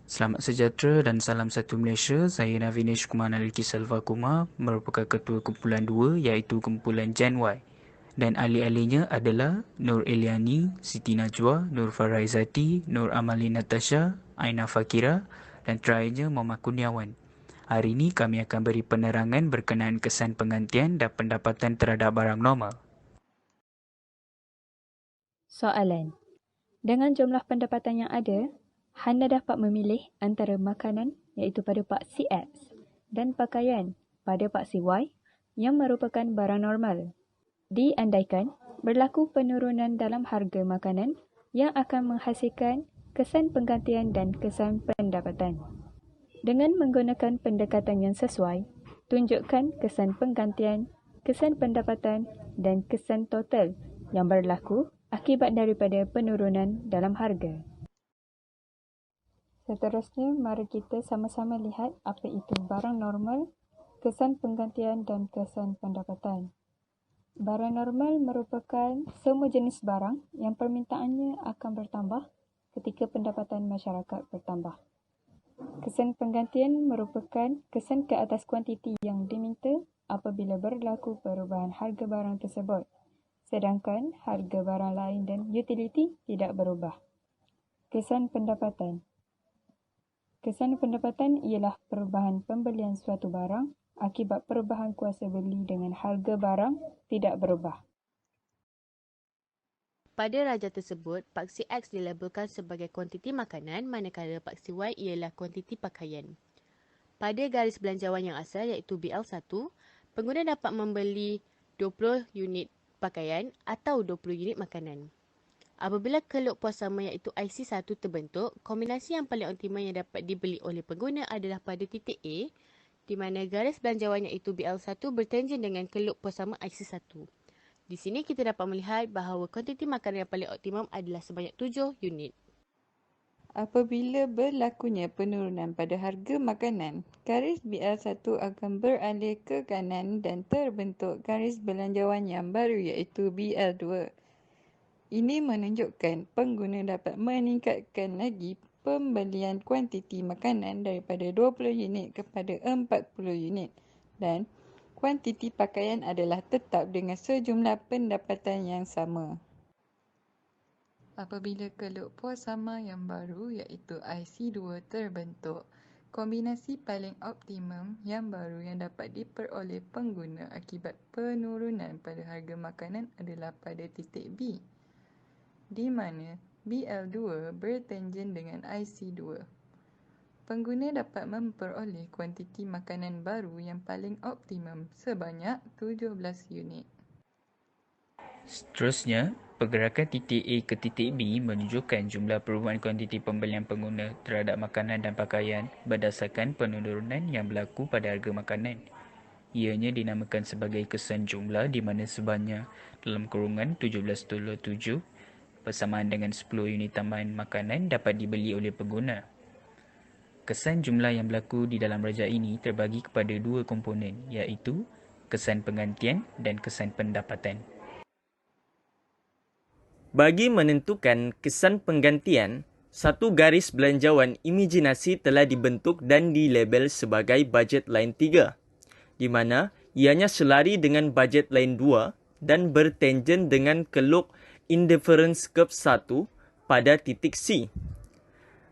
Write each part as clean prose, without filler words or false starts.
Selamat sejahtera dan salam satu Malaysia. Saya Navinesh Kumar Naliki Selva Kumar, merupakan Ketua Kumpulan 2 iaitu Kumpulan Gen Y. Dan ahli-ahlinya adalah Nur Eliani, Siti Najwa, Nur Faraizati, Nur Amali Natasha, Aina Fakira dan terakhirnya Muhammad Kurniawan. Hari ini kami akan beri penerangan berkenaan kesan penggantian dan pendapatan terhadap barang normal. Soalan. Dengan jumlah pendapatan yang ada, anda dapat memilih antara makanan iaitu pada paksi X dan pakaian pada paksi Y yang merupakan barang normal. Diandaikan berlaku penurunan dalam harga makanan yang akan menghasilkan kesan penggantian dan kesan pendapatan. Dengan menggunakan pendekatan yang sesuai, tunjukkan kesan penggantian, kesan pendapatan dan kesan total yang berlaku akibat daripada penurunan dalam harga. Seterusnya, mari kita sama-sama lihat apa itu barang normal, kesan penggantian dan kesan pendapatan. Barang normal merupakan semua jenis barang yang permintaannya akan bertambah ketika pendapatan masyarakat bertambah. Kesan penggantian merupakan kesan ke atas kuantiti yang diminta apabila berlaku perubahan harga barang tersebut, sedangkan harga barang lain dan utiliti tidak berubah. Kesan pendapatan. Kesan pendapatan ialah perubahan pembelian suatu barang akibat perubahan kuasa beli dengan harga barang tidak berubah. Pada raja tersebut, paksi X dilabelkan sebagai kuantiti makanan manakala paksi Y ialah kuantiti pakaian. Pada garis belanjawan yang asal iaitu BL1, pengguna dapat membeli 20 unit pakaian atau 20 unit makanan. Apabila keluk puas sama iaitu IC1 terbentuk, kombinasi yang paling optimal yang dapat dibeli oleh pengguna adalah pada titik A, di mana garis belanjawan iaitu BL1 bertanjung dengan keluk puas sama IC1. Di sini kita dapat melihat bahawa kuantiti makanan yang paling optimum adalah sebanyak 7 unit. Apabila berlakunya penurunan pada harga makanan, garis BL1 akan beralih ke kanan dan terbentuk garis belanjawan yang baru iaitu BL2. Ini menunjukkan pengguna dapat meningkatkan lagi pembelian kuantiti makanan daripada 20 unit kepada 40 unit dan kuantiti pakaian adalah tetap dengan sejumlah pendapatan yang sama. Apabila keluk puas sama yang baru iaitu IC2 terbentuk, kombinasi paling optimum yang baru yang dapat diperoleh pengguna akibat penurunan pada harga makanan adalah pada titik B, di mana BL2 bertanjung dengan IC2. Pengguna dapat memperoleh kuantiti makanan baru yang paling optimum sebanyak 17 unit. Seterusnya, pergerakan titik A ke titik B menunjukkan jumlah perubahan kuantiti pembelian pengguna terhadap makanan dan pakaian berdasarkan penurunan yang berlaku pada harga makanan. Ianya dinamakan sebagai kesan jumlah di mana sebanyak dalam kurungan 17.7 bersamaan dengan 10 unit tambahan makanan dapat dibeli oleh pengguna. Kesan jumlah yang berlaku di dalam rajah ini terbagi kepada dua komponen iaitu kesan penggantian dan kesan pendapatan. Bagi menentukan kesan penggantian, satu garis belanjawan imajinasi telah dibentuk dan dilabel sebagai bajet line 3, di mana ianya selari dengan bajet line 2 dan bertanjung dengan keluk indifference curve 1 pada titik C.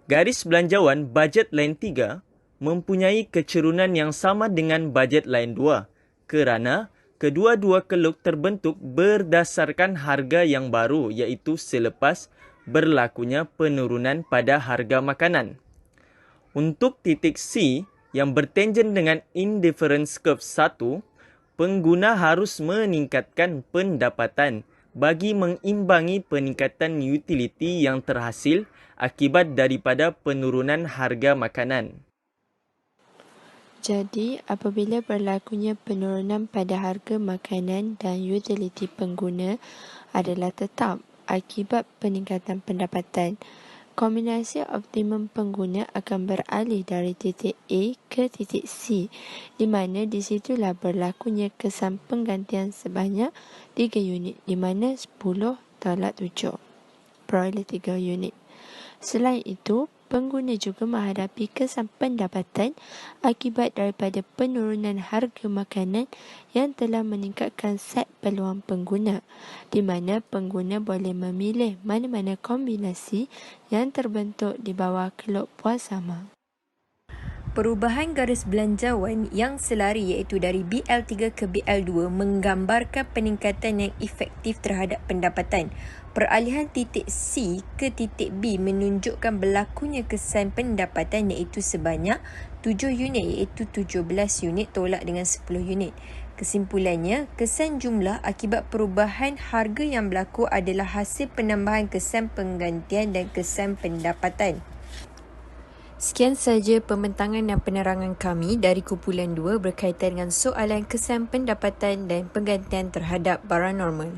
Garis belanjawan bajet line 3 mempunyai kecerunan yang sama dengan bajet line 2 kerana kedua-dua keluk terbentuk berdasarkan harga yang baru iaitu selepas berlakunya penurunan pada harga makanan. Untuk titik C yang bertanjung dengan indifference curve 1, pengguna harus meningkatkan pendapatan bagi mengimbangi peningkatan utiliti yang terhasil akibat daripada penurunan harga makanan. Jadi, apabila berlakunya penurunan pada harga makanan dan utiliti pengguna adalah tetap akibat peningkatan pendapatan, kombinasi optimum pengguna akan beralih dari titik A ke titik C, di mana di situlah berlakunya kesan penggantian sebanyak 3 unit, di mana 10 tolak 7, peroleh 3 unit. Selain itu, pengguna juga menghadapi kesan pendapatan akibat daripada penurunan harga makanan yang telah meningkatkan set peluang pengguna, di mana pengguna boleh memilih mana-mana kombinasi yang terbentuk di bawah kelop puasama. Perubahan garis belanjawan yang selari iaitu dari BL3 ke BL2 menggambarkan peningkatan yang efektif terhadap pendapatan. Peralihan titik C ke titik B menunjukkan berlakunya kesan pendapatan iaitu sebanyak 7 unit iaitu 17 unit tolak dengan 10 unit. Kesimpulannya, kesan jumlah akibat perubahan harga yang berlaku adalah hasil penambahan kesan penggantian dan kesan pendapatan. Sekian sahaja pembentangan dan penerangan kami dari kumpulan 2 berkaitan dengan soalan kesan pendapatan dan penggantian terhadap barang normal.